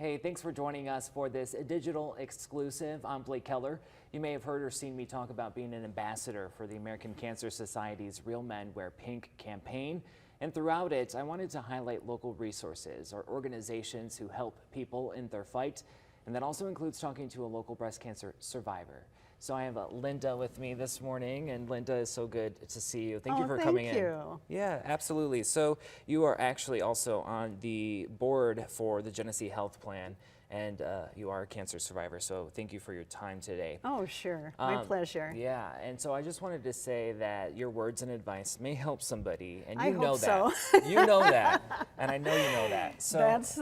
Hey, thanks for joining us for this digital exclusive. I'm Blake Keller. You may have heard or seen me talk about being an ambassador for the American Cancer Society's Real Men Wear Pink campaign. And throughout it, I wanted to highlight local resources or organizations who help people in their fight. And that also includes talking to a local breast cancer survivor. So I have Linda with me this morning, and Linda, is so good to see you. Thank you for coming in. Thank you. Yeah, absolutely. So you are actually also on the board for the Genesee Health Plan, and you are a cancer survivor. So thank you for your time today. Oh, sure. My pleasure. Yeah, and so I just wanted to say that your words and advice may help somebody, and I you know hope that. so. You know that, and I know you know that. So that's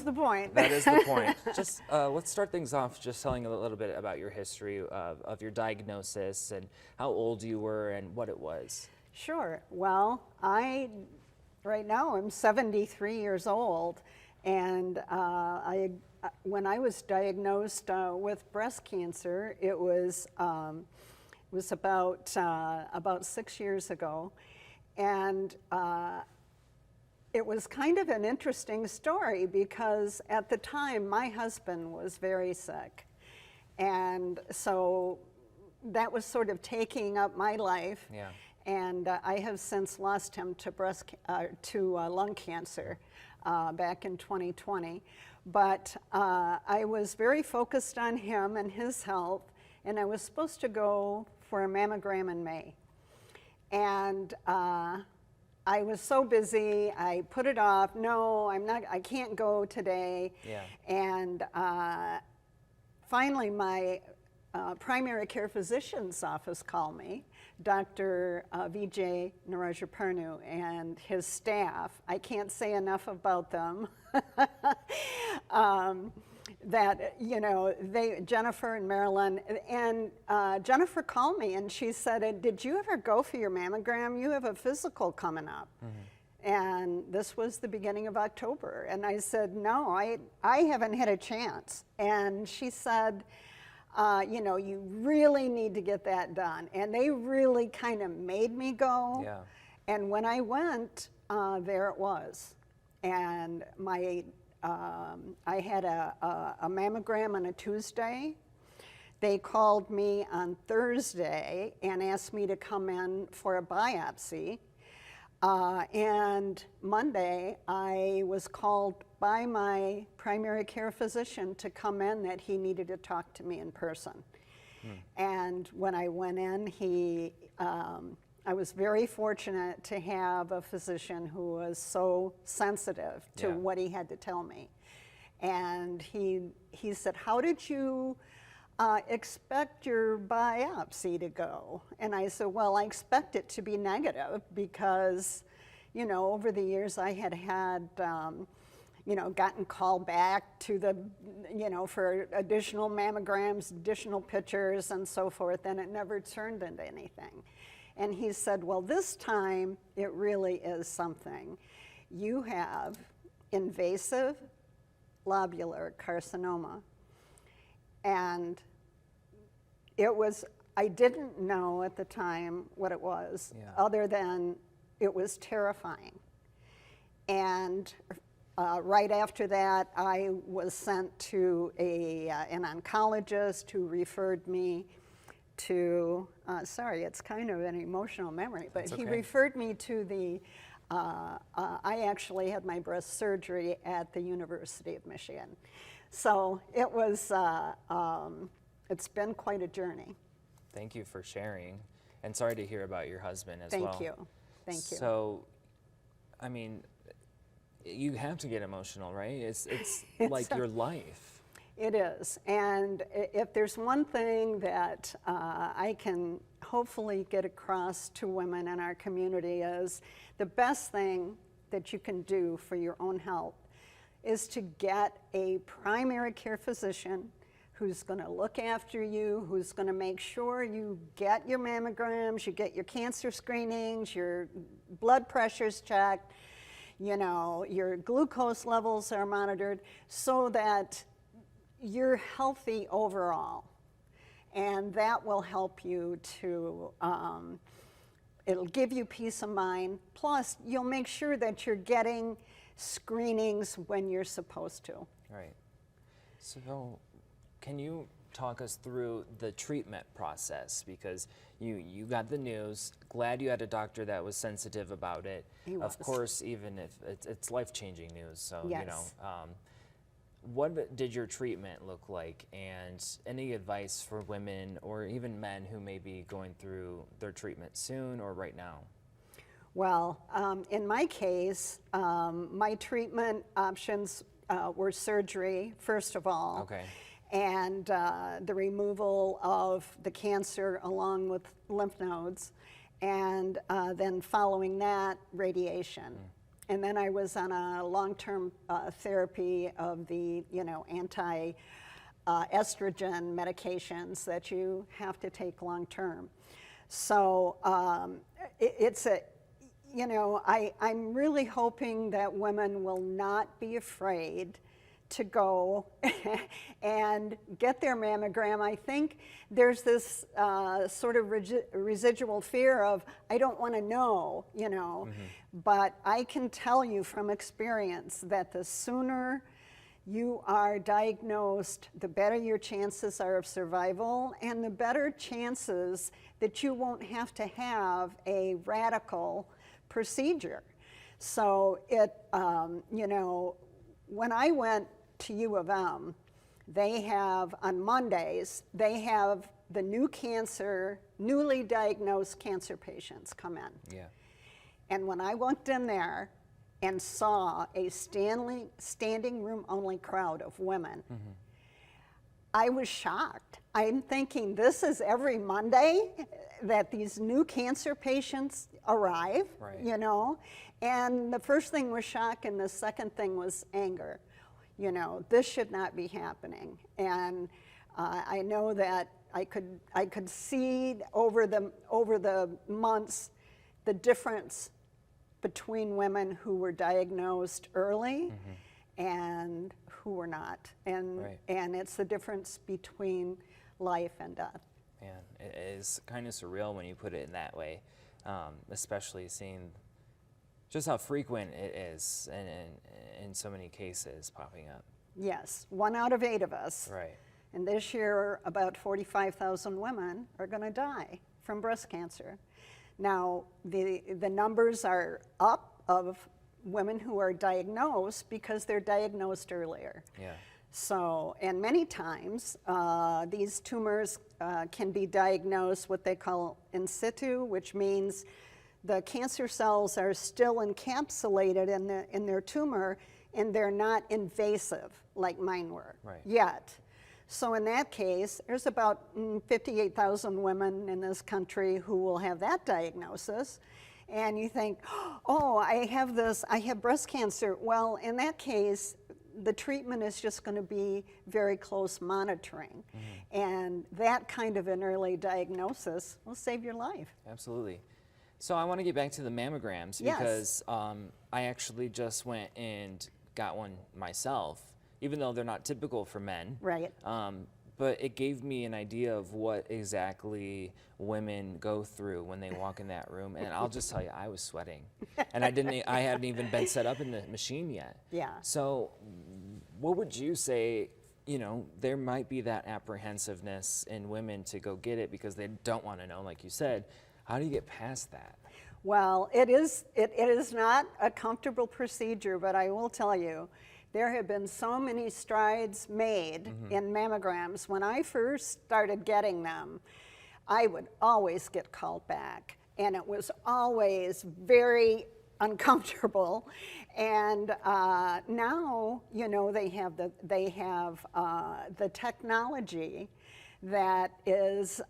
the point. that is the point. Just let's start things off just telling a little bit about your history of your diagnosis and how old you were and what it was. Sure. Well, right now I'm 73 years old, and when I was diagnosed with breast cancer, it was about 6 years ago, and it was kind of an interesting story because at the time my husband was very sick, and so that was sort of taking up my life. Yeah. And I have since lost him to lung cancer back in 2020. But I was very focused on him and his health, and I was supposed to go for a mammogram in May. And I was so busy, I put it off. No, I can't go today. Yeah. And finally, my primary care physician's office called me, Dr. Vijay Narajaparnu and his staff. I can't say enough about them. That, you know, Jennifer and Marilyn, and Jennifer called me and she said, did you ever go for your mammogram? You have a physical coming up. Mm-hmm. And this was the beginning of October. And I said, no, I haven't had a chance. And she said, you know, you really need to get that done. And they really kind of made me go. Yeah. And when I went, there it was. And I had a mammogram on a Tuesday. They called me on Thursday and asked me to come in for a biopsy. And Monday, I was called by my primary care physician to come in that he needed to talk to me in person. And when I went in, I was very fortunate to have a physician who was so sensitive to what he had to tell me. And he said, how did you expect your biopsy to go? And I said, well, I expect it to be negative because, you know, over the years I had you know, gotten called back to you know, for additional mammograms, additional pictures and so forth, and it never turned into anything. And he said, well, this time it really is something. You have invasive lobular carcinoma. And I didn't know at the time what it was, other than it was terrifying. And right after that, I was sent to an oncologist who referred me to, sorry, it's kind of an emotional memory, but he referred me to I actually had my breast surgery at the University of Michigan. So it was, it's been quite a journey. Thank you for sharing, and sorry to hear about your husband as well. Thank you. Thank you. So, I mean, you have to get emotional, right? It's like your life. It is, and if there's one thing that I can hopefully get across to women in our community is the best thing that you can do for your own health is to get a primary care physician who's going to look after you, who's going to make sure you get your mammograms, you get your cancer screenings, your blood pressures checked, you know, your glucose levels are monitored so that you're healthy overall. And that will help you to, it'll give you peace of mind. Plus, you'll make sure that you're getting screenings when you're supposed to. Right. So can you talk us through the treatment process? Because you got the news, glad you had a doctor that was sensitive about it. He was. Of course, even if it's life-changing news, so Yes. you know. What did your treatment look like, and any advice for women or even men who may be going through their treatment soon or right now? Well, in my case, my treatment options were surgery, first of all. Okay. And the removal of the cancer along with lymph nodes, and then following that, radiation. And then I was on a long-term therapy of the, anti-estrogen medications that you have to take long-term. So I'm really hoping that women will not be afraid to go and get their mammogram. I think there's this sort of residual fear of, I don't want to know, but I can tell you from experience that the sooner you are diagnosed, the better your chances are of survival, and the better chances that you won't have to have a radical procedure. So when I went to U of M, they have, on Mondays, they have the newly diagnosed cancer patients come in. Yeah. And when I walked in there and saw a standing room only crowd of women, I was shocked. I'm thinking, this is every Monday that these new cancer patients arrive, right. And the first thing was shock, and the second thing was anger. This should not be happening. And I know that I could see over the months the difference between women who were diagnosed early and who were not. And right. and it's the difference between life and death. Man, it is kind of surreal when you put it in that way, especially seeing just how frequent it is in so many cases popping up. Yes, 1 out of 8 of us. Right. And this year, about 45,000 women are going to die from breast cancer. Now, the numbers are up of women who are diagnosed because they're diagnosed earlier. Yeah. So, and many times, these tumors can be diagnosed what they call in situ, which means the cancer cells are still encapsulated in their tumor, and they're not invasive like mine were yet. So in that case, there's about 58,000 women in this country who will have that diagnosis. And you think, oh, I have breast cancer. Well, in that case, the treatment is just going to be very close monitoring. And that kind of an early diagnosis will save your life. Absolutely. So I want to get back to the mammograms because I actually just went and got one myself, even though they're not typical for men. Right. But it gave me an idea of what exactly women go through when they walk in that room. And I'll just tell you, I was sweating. And I hadn't even been set up in the machine yet. Yeah. So what would you say, there might be that apprehensiveness in women to go get it because they don't want to know, like you said. How do you get past that? Well, it is not a comfortable procedure, but I will tell you, there have been so many strides made in mammograms. When I first started getting them, I would always get called back, and it was always very uncomfortable. And now, they have the technology that is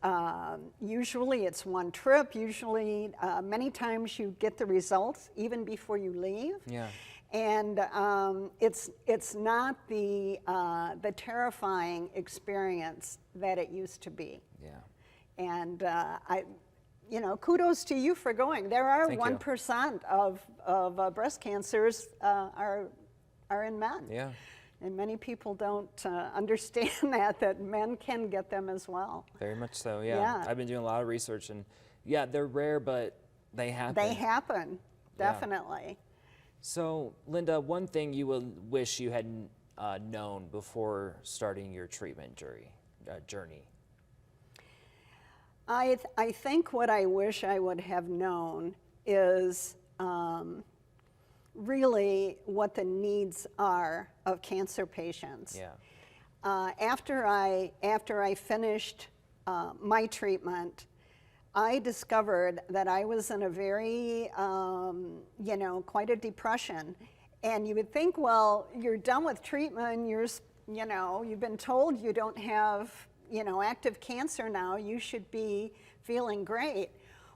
usually it's one trip. Usually, many times you get the results even before you leave. Yeah. And it's not the terrifying experience that it used to be. Yeah. And kudos to you for going. There are Thank you. 1% of breast cancers are in men. Yeah. And many people don't understand that men can get them as well. Very much so, yeah. I've been doing a lot of research, and yeah, they're rare, but they happen. They happen, definitely. So, Linda, one thing you will wish you had known before starting your treatment journey? I think what I wish I would have known is really what the needs are of cancer patients. Yeah. After I finished my treatment, I discovered that I was in a very, quite a depression. And you would think, well, you're done with treatment, you've been told you don't have, active cancer now, you should be feeling great.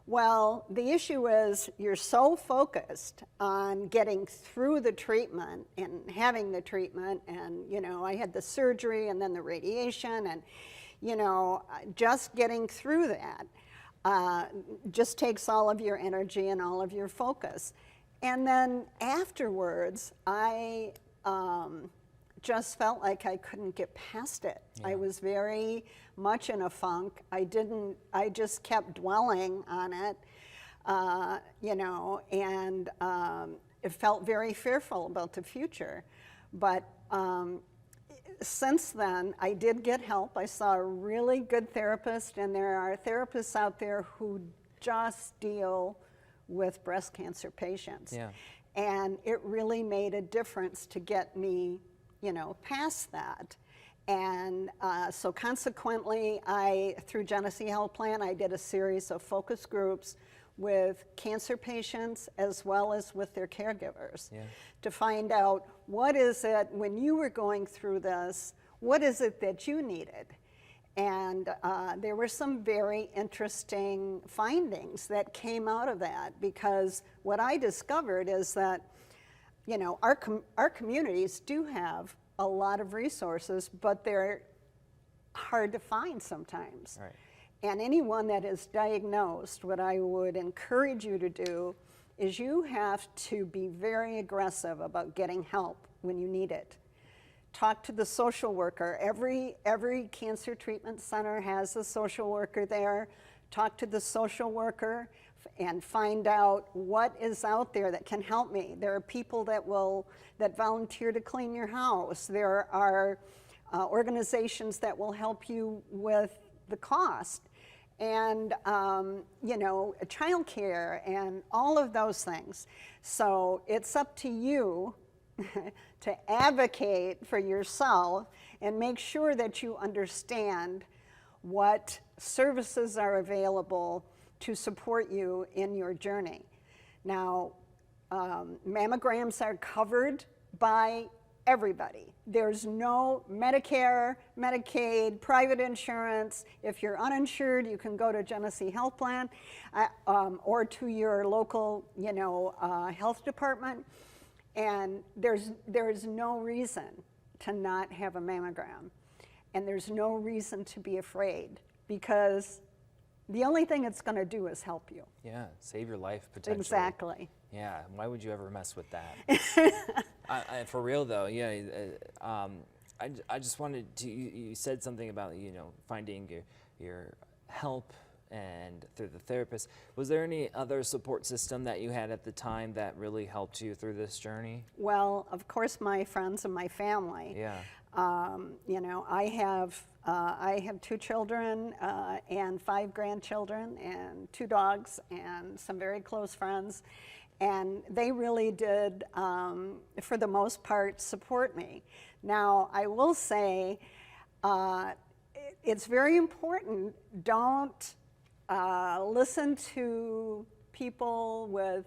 Well, the issue is you're so focused on getting through the treatment and having the treatment, and I had the surgery and then the radiation, and just getting through that just takes all of your energy and all of your focus. And then afterwards, I just felt like I couldn't get past it. Yeah. I was very much in a funk. I just kept dwelling on it, and it felt very fearful about the future. But since then, I did get help. I saw a really good therapist, and there are therapists out there who just deal with breast cancer patients. Yeah. And it really made a difference to get me, past that. And so consequently, through Genesee Health Plan, I did a series of focus groups with cancer patients as well as with their caregivers, Yeah. to find out what is it, when you were going through this, what is it that you needed? And there were some very interesting findings that came out of that, because what I discovered is that our communities do have a lot of resources, but they're hard to find sometimes. Right. And anyone that is diagnosed, what I would encourage you to do is you have to be very aggressive about getting help when you need it. Talk to the social worker. Every cancer treatment center has a social worker there. Talk to the social worker and find out what is out there that can help me. There are people that volunteer to clean your house. There are organizations that will help you with the cost, and childcare and all of those things. So it's up to you to advocate for yourself and make sure that you understand what services are available to support you in your journey. Now, mammograms are covered by everybody. There's no Medicare, Medicaid, private insurance. If you're uninsured, you can go to Genesee Health Plan or to your local, health department. And there's no reason to not have a mammogram. And there's no reason to be afraid, because the only thing it's going to do is help you. Yeah, save your life potentially. Exactly. Yeah, why would you ever mess with that? For real though, yeah. I just wanted to. You said something about finding your help and through the therapist. Was there any other support system that you had at the time that really helped you through this journey? Well, of course, my friends and my family. Yeah. I have 2 children and 5 grandchildren and 2 dogs and some very close friends, and they really did, for the most part, support me. Now, I will say, it's very important. Don't listen to people with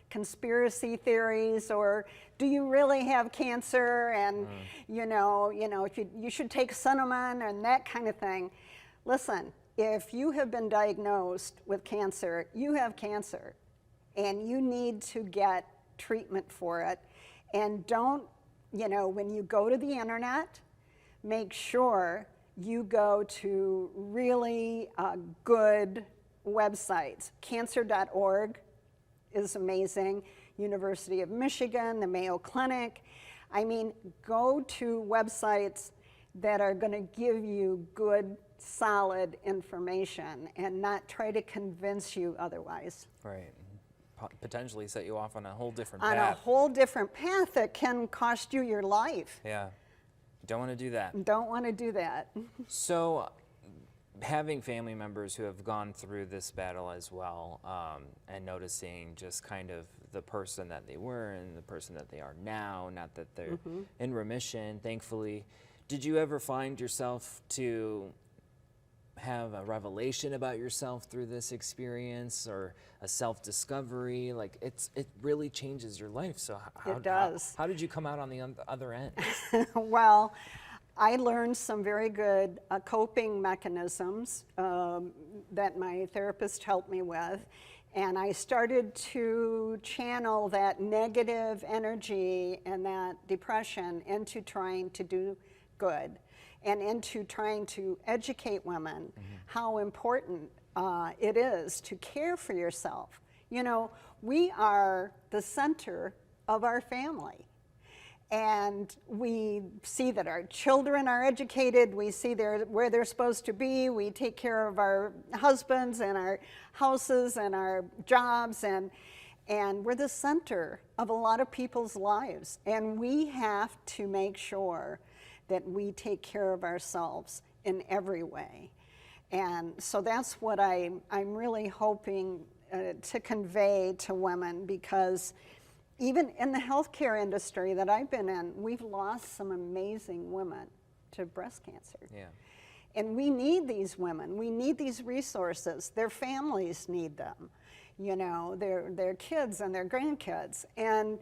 conspiracy theories, or do you really have cancer, and you should take cinnamon and that kind of thing. Listen, if you have been diagnosed with cancer, you have cancer, and you need to get treatment for it. And don't, when you go to the internet, make sure you go to really good websites. Cancer.org is amazing. University of Michigan, the Mayo Clinic. I mean, go to websites that are going to give you good, solid information and not try to convince you otherwise. Right. potentially set you off on a whole different on path. a whole different path that can cost you your life. Yeah. Don't want to do that. Don't want to do that. So, having family members who have gone through this battle as well, and noticing just kind of the person that they were and the person that they are now, not that they're in remission, thankfully. Did you ever find yourself to have a revelation about yourself through this experience, or a self-discovery? Like, it really changes your life. So It does. How did you come out on the other end? Well, I learned some very good coping mechanisms that my therapist helped me with. And I started to channel that negative energy and that depression into trying to do good, and into trying to educate women how important it is to care for yourself. You know, we are the center of our family. And we see that our children are educated, we see where they're supposed to be, we take care of our husbands and our houses and our jobs, and we're the center of a lot of people's lives. And we have to make sure that we take care of ourselves in every way. And so that's what I'm really hoping to convey to women, because even in the healthcare industry that I've been in, we've lost some amazing women to breast cancer. Yeah. And we need these women. We need these resources. Their families need them, you know, their kids and their grandkids. And,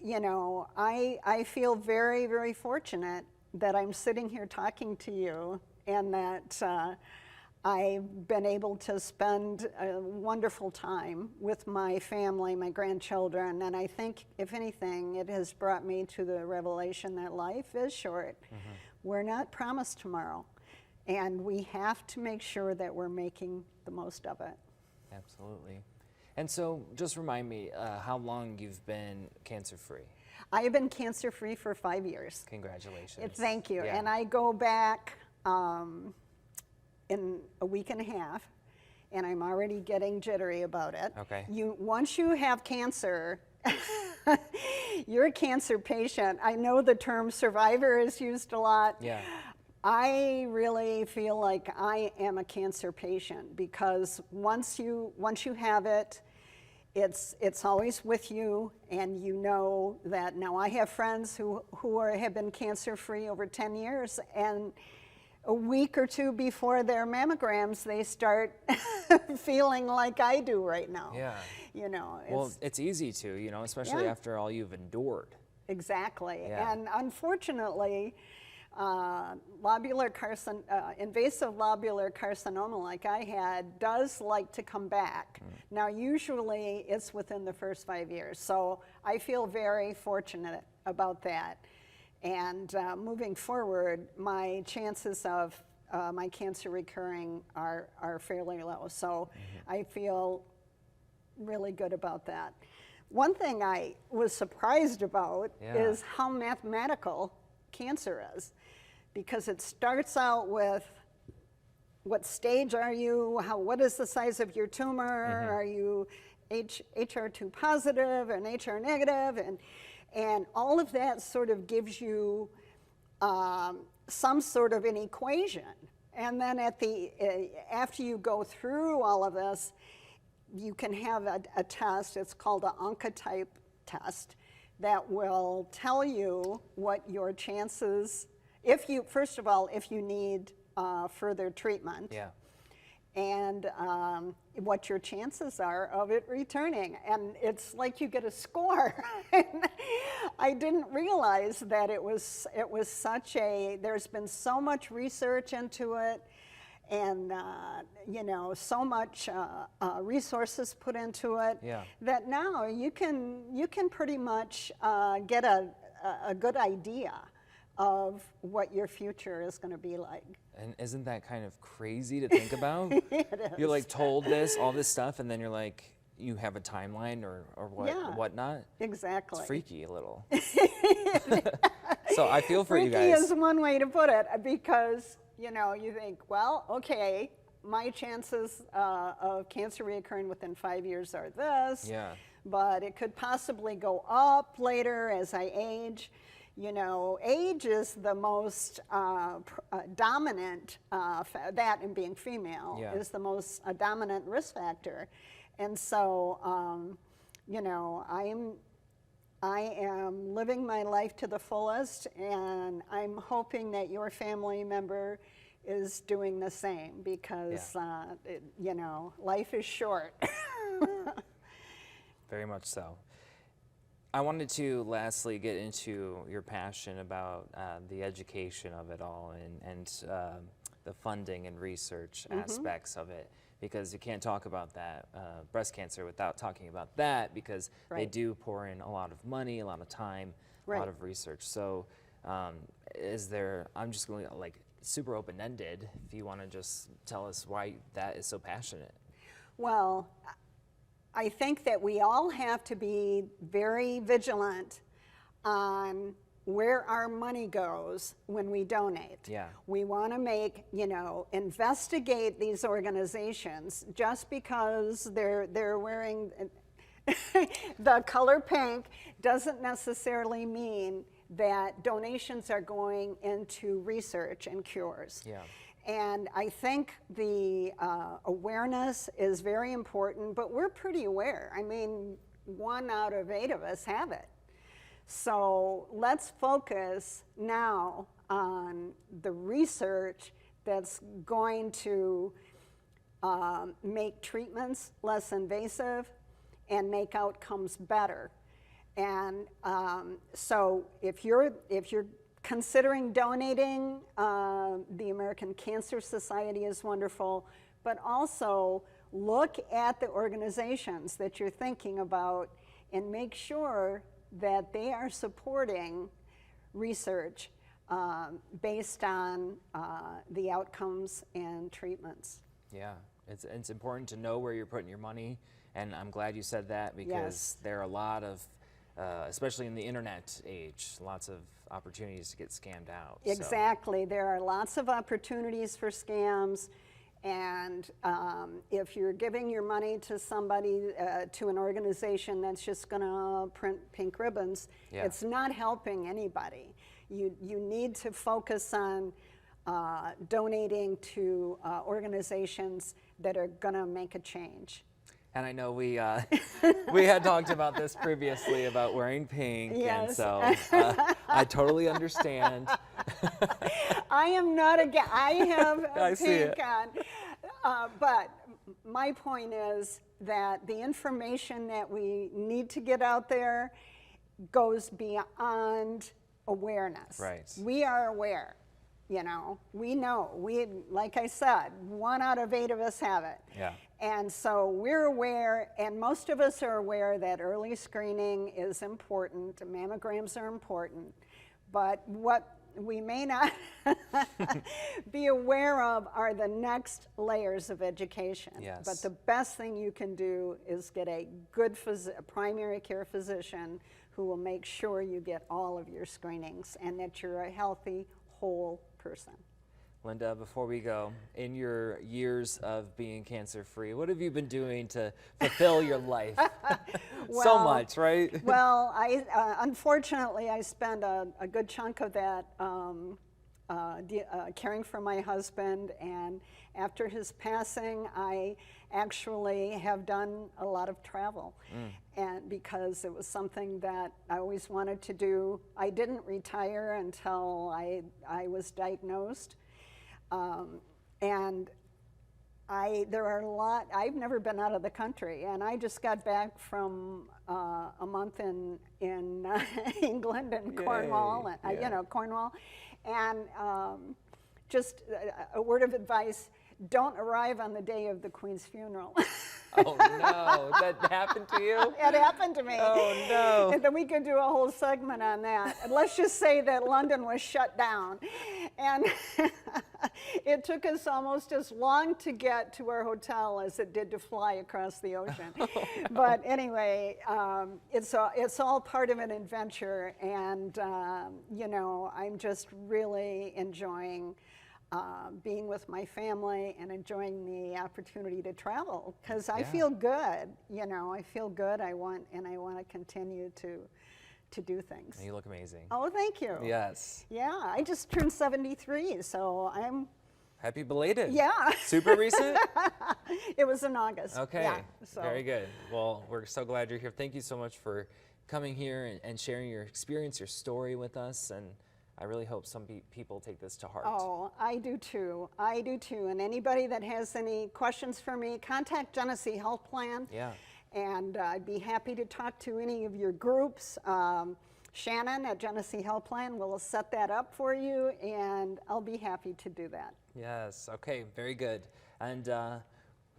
you know, I feel very, very fortunate that I'm sitting here talking to you, and that I've been able to spend a wonderful time with my family, my grandchildren, and I think, if anything, it has brought me to the revelation that life is short. We're not promised tomorrow, and we have to make sure that we're making the most of it. Absolutely. And so, just remind me how long you've been cancer-free. I have been cancer-free for 5 years. Congratulations. Thank you. Yeah. And I go back in a week and a half, and I'm already getting jittery about it. Okay. Once you have cancer, you're a cancer patient. I know the term survivor is used a lot. Yeah. I really feel like I am a cancer patient, because once you have it, it's always with you, and you know that. Now, I have friends who have been cancer-free over 10 years, and a week or two before their mammograms, they start feeling like I do right now. Yeah. You know. Well, it's easy to, you know, especially Yeah. after all you've endured. Exactly. Yeah. And unfortunately, invasive lobular carcinoma, like I had, does like to come back. Now, usually it's within the first 5 years. So I feel very fortunate about that. And moving forward, my chances of my cancer recurring are fairly low. So I feel really good about that. One thing I was surprised about is how mathematical cancer is, because it starts out with what stage are you, what is the size of your tumor, are you HR2 positive and HR negative, and all of that sort of gives you some sort of an equation. And then after you go through all of this, you can have a test. It's called an Oncotype test that will tell you what your chances, first of all, if you need further treatment. Yeah. And what your chances are of it returning. And it's like you get a score. I didn't realize that it was there's been so much research into it, and you know, so much resources put into it, that now you can pretty much get a good idea of what your future is going to be like. And isn't that kind of crazy to think about? It is. You're like told all this stuff, and then you're like, you have a timeline or whatnot. Exactly. It's freaky a little. So I feel for you guys. Freaky is one way to put it, because you know, you think, well, okay, my chances of cancer reoccurring within 5 years are this. Yeah. but it could possibly go up later as I age. You know, age is the most dominant, that and being female is the most dominant risk factor. And so, you know, I am living my life to the fullest, and I'm hoping that your family member is doing the same because, you know, life is short. Very much so. I wanted to lastly get into your passion about the education of it all and the funding and research aspects of it, because you can't talk about that breast cancer without talking about that, because they do pour in a lot of money, a lot of time, a lot of research. So is there, I'm just going to like super open-ended, if you want to just tell us why that is so passionate. Well, I think that we all have to be very vigilant on where our money goes when we donate. Yeah. We want to make, you know, investigate these organizations. Just because they're wearing the color pink doesn't necessarily mean that donations are going into research and cures. Yeah. And I think the awareness is very important, but we're pretty aware. I mean, 1 out of 8 of us have it. So let's focus now on the research that's going to make treatments less invasive and make outcomes better. And so if you're considering donating, the American Cancer Society is wonderful, but also look at the organizations that you're thinking about and make sure that they are supporting research based on the outcomes and treatments. Yeah, it's important to know where you're putting your money, and I'm glad you said that, because there are a lot of, especially in the internet age, lots of opportunities to get scammed out. Exactly. There are lots of opportunities for scams, and if you're giving your money to somebody, to an organization that's just going to print pink ribbons, it's not helping anybody. You need to focus on donating to organizations that are going to make a change. And I know we we had talked about this previously about wearing pink, and so I totally understand. I am not again. I have I see pink it. on, but my point is that the information that we need to get out there goes beyond awareness. Right. We are aware. You know, we know. We, like I said, 1 out of 8 of us have it. Yeah. And so we're aware, and most of us are aware that early screening is important. Mammograms are important. But what we may not be aware of are the next layers of education. Yes. But the best thing you can do is get a good primary care physician who will make sure you get all of your screenings and that you're a healthy, whole person. Linda, before we go, in your years of being cancer-free, what have you been doing to fulfill your life? So much, right? Well, unfortunately, I spent a good chunk of that caring for my husband, and after his passing, I actually have done a lot of travel, and because it was something that I always wanted to do. I didn't retire until I was diagnosed. And there are a lot, I've never been out of the country, and I just got back from a month in England and Cornwall, and, you know, Cornwall, and just a word of advice, don't arrive on the day of the Queen's funeral. Oh no, that happened to you? It happened to me. Oh no. And then we could do a whole segment on that. And let's just say that London was shut down. And it took us almost as long to get to our hotel as it did to fly across the ocean. Oh, no. But anyway, it's all part of an adventure. And, you know, I'm just really enjoying being with my family and enjoying the opportunity to travel because I Yeah. feel good. You know, I feel good. I want to continue to do things. You look amazing. Oh, thank you. Yes. Yeah, I just turned 73, so I'm. Happy belated. Yeah. Super recent? It was in August. Okay. Yeah, so. Very good. Well, we're so glad you're here. Thank you so much for coming here and sharing your experience, your story with us. And I really hope some people take this to heart. Oh, I do too. I do too. And anybody that has any questions for me, contact Genesee Health Plan. Yeah. And I'd be happy to talk to any of your groups. Shannon at Genesee Health Plan will set that up for you, and I'll be happy to do that. Yes. Okay. Very good. And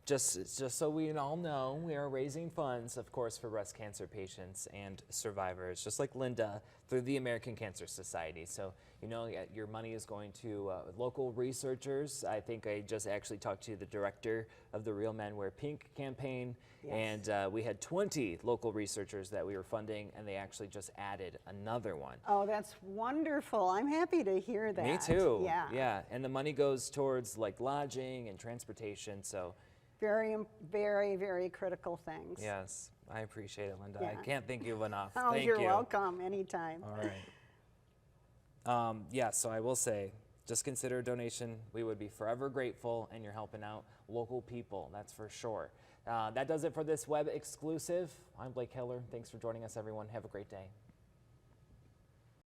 just so we all know, we are raising funds, of course, for breast cancer patients and survivors, just like Linda, through the American Cancer Society. So, you know, your money is going to local researchers. I think I just actually talked to the director of the Real Men Wear Pink campaign, Yes. and we had 20 local researchers that we were funding, and they actually just added another one. Oh, that's wonderful. I'm happy to hear that. Me too. Yeah. Yeah. And the money goes towards like lodging and transportation. So, Very, very, very critical things. yes, I appreciate it, Linda. Yeah. I can't thank you enough. Oh, Thank you're you. welcome anytime. All right. Yeah, so I will say, just consider a donation. We would be forever grateful, and you're helping out local people, that's for sure. That does it for this web exclusive. I'm Blake Hiller. Thanks for joining us, everyone. Have a great day.